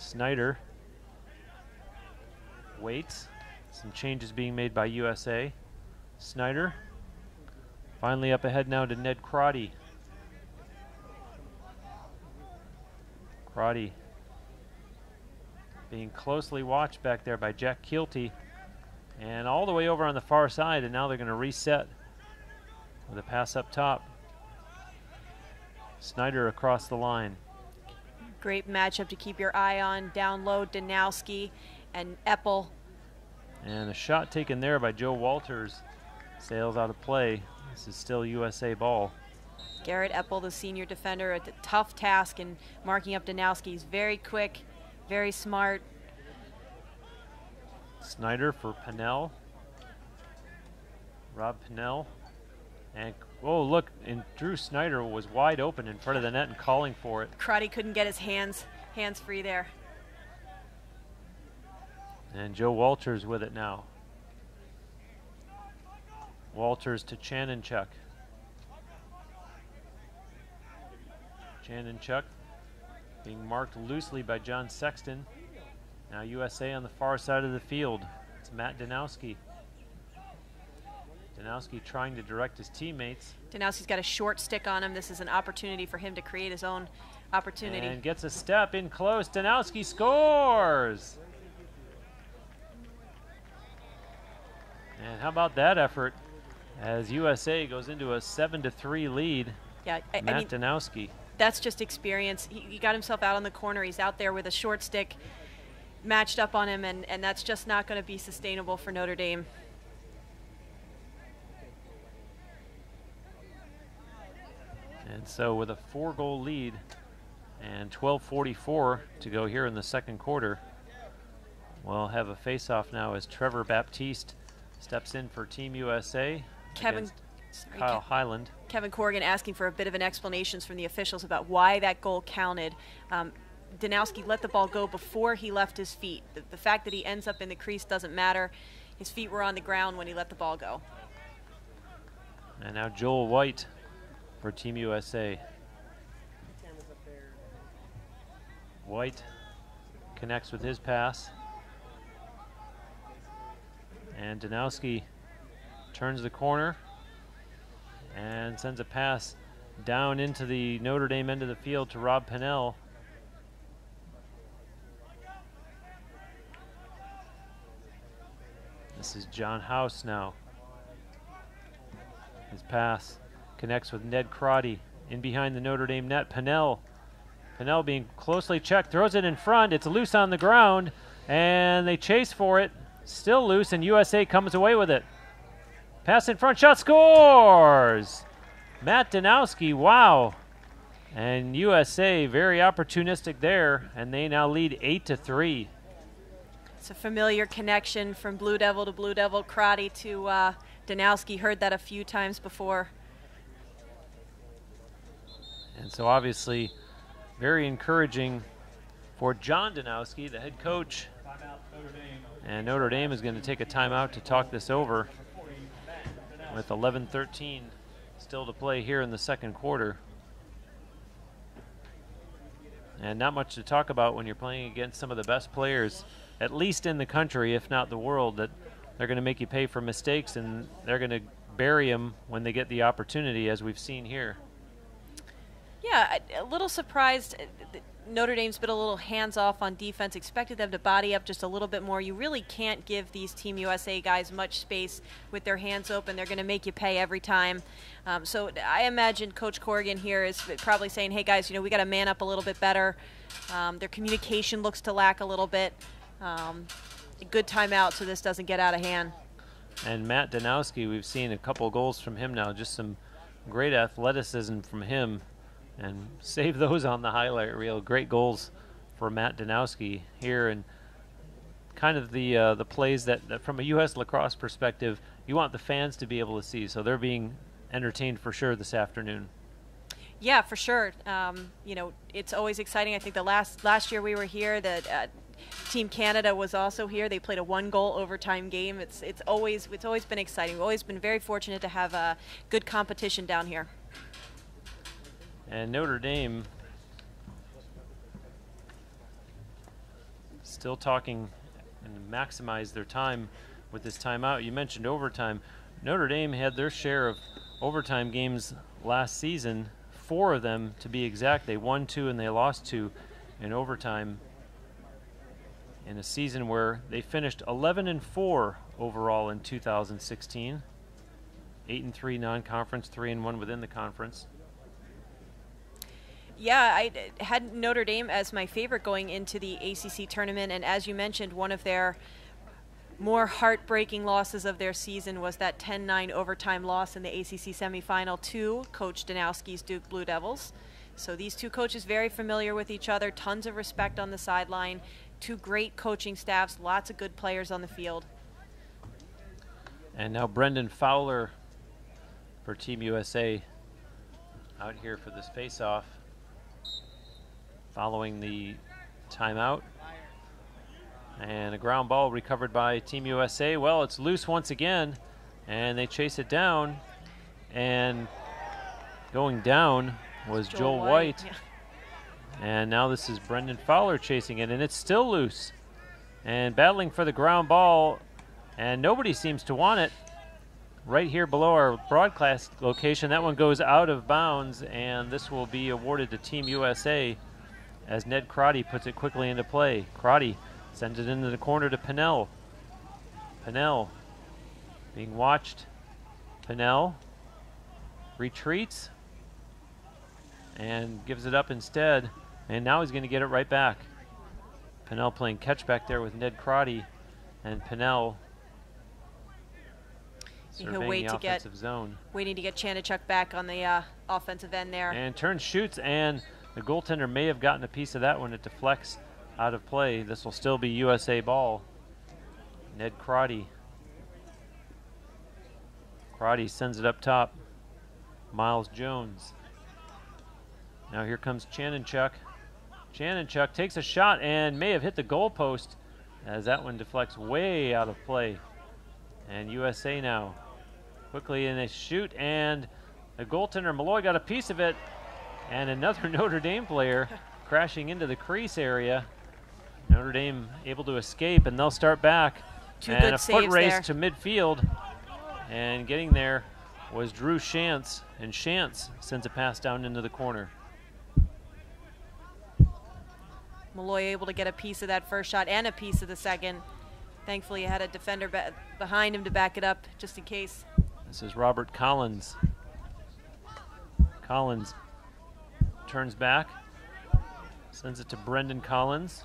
Snyder waits. Some changes being made by USA. Snyder finally up ahead now to Ned Crotty. Crotty being closely watched back there by Jack Keelty. And all the way over on the far side, and now they're going to reset with a pass up top. Snyder across the line. Great matchup to keep your eye on. Down low, Danowski and Eppel. And a shot taken there by Joe Walters. Sails out of play. This is still USA ball. Garrett Eppel, the senior defender, a tough task in marking up Danowski. He's very quick, very smart. Snyder for Pennell. Rob Pennell. And, oh, look, and Drew Snyder was wide open in front of the net and calling for it. Crotty couldn't get his hands free there. And Joe Walters with it now. Walters to Chanenchuk. Chanenchuk being marked loosely by John Sexton. Now USA on the far side of the field. It's Matt Danowski. Danowski trying to direct his teammates. Danowski's got a short stick on him. This is an opportunity for him to create his own opportunity. And gets a step in close. Danowski scores! And how about that effort as USA goes into a 7-3 lead. Yeah, I Matt mean, Danowski. That's just experience. He got himself out on the corner. He's out there with a short stick matched up on him, and that's just not going to be sustainable for Notre Dame. And so with a 4-goal lead and 12:44 to go here in the second quarter, we'll have a face-off now as Trevor Baptiste steps in for Team USA. Kyle Highland. Kevin Corrigan asking for a bit of an explanation from the officials about why that goal counted. Danowski let the ball go before he left his feet. The fact that he ends up in the crease doesn't matter. His feet were on the ground when he let the ball go. And now Joel White for Team USA. White connects with his pass. And Danowski turns the corner and sends a pass down into the Notre Dame end of the field to Rob Pennell. This is John House now. His pass connects with Ned Crotty in behind the Notre Dame net. Pennell being closely checked, throws it in front. It's loose on the ground, and they chase for it. Still loose, and USA comes away with it. Pass in front, shot, scores! Matt Danowski, wow. And USA very opportunistic there, and they now lead 8-3. It's a familiar connection from Blue Devil to Blue Devil. Crotty to Danowski, heard that a few times before. And so obviously very encouraging for John Danowski, the head coach. And Notre Dame is going to take a timeout to talk this over with 11:13 still to play here in the second quarter. And not much to talk about when you're playing against some of the best players, at least in the country, if not the world, that they're going to make you pay for mistakes, and they're going to bury them when they get the opportunity, as we've seen here. Yeah, a little surprised. Notre Dame's been a little hands-off on defense. Expected them to body up just a little bit more. You really can't give these Team USA guys much space with their hands open. They're going to make you pay every time. So I imagine Coach Corrigan here is probably saying, hey, guys, we got to man up a little bit better. Their communication looks to lack a little bit. A good timeout so this doesn't get out of hand. And Matt Danowski, we've seen a couple goals from him now. Just some great athleticism from him. And save those on the highlight reel. Great goals for Matt Danowski here, and kind of the plays that from a U.S. lacrosse perspective, you want the fans to be able to see. So they're being entertained for sure this afternoon. Yeah, for sure. It's always exciting. I think the last year we were here, that Team Canada was also here. They played a 1-goal overtime game. It's always been exciting. We've always been very fortunate to have a good competition down here. And Notre Dame still talking and maximize their time with this timeout. You mentioned overtime. Notre Dame had their share of overtime games last season, 4 of them to be exact. They won 2 and they lost 2 in overtime in a season where they finished 11-4 overall in 2016. 8-3 non-conference, 3-1 within the conference. Yeah, I had Notre Dame as my favorite going into the ACC tournament, and as you mentioned, one of their more heartbreaking losses of their season was that 10-9 overtime loss in the ACC semifinal to Coach Danowski's Duke Blue Devils. So these two coaches very familiar with each other, tons of respect on the sideline, 2 great coaching staffs, lots of good players on the field. And now Brendan Fowler for Team USA out here for this face-off following the timeout. And a ground ball recovered by Team USA. Well, it's loose once again, and they chase it down. And going down was Joel White. Yeah. And now this is Brendan Fowler chasing it, and it's still loose. And battling for the ground ball, and nobody seems to want it. Right here below our broadcast location, that one goes out of bounds, and this will be awarded to Team USA as Ned Crotty puts it quickly into play. Crotty sends it into the corner to Pennell. Pennell being watched. Pennell retreats and gives it up instead, and now he's going to get it right back. Pennell playing catch back there with Ned Crotty, and Pennell surveying the offensive zone. Waiting to get Chanachuk back on the offensive end there. And turns, shoots, and the goaltender may have gotten a piece of that when it deflects out of play. This will still be USA ball. Ned Crotty. Crotty sends it up top. Miles Jones. Now here comes Chanachuk. Chanachuk takes a shot and may have hit the goalpost as that one deflects way out of play. And USA now quickly in a shoot, and the goaltender Malloy got a piece of it, and another Notre Dame player crashing into the crease area. Notre Dame able to escape, and they'll start back. And a foot race to midfield, and getting there was Drew Shantz, and Shantz sends a pass down into the corner. Malloy able to get a piece of that first shot and a piece of the second. Thankfully, he had a defender behind him to back it up just in case. This is Robert Collins. Collins turns back, sends it to Brendan Collins.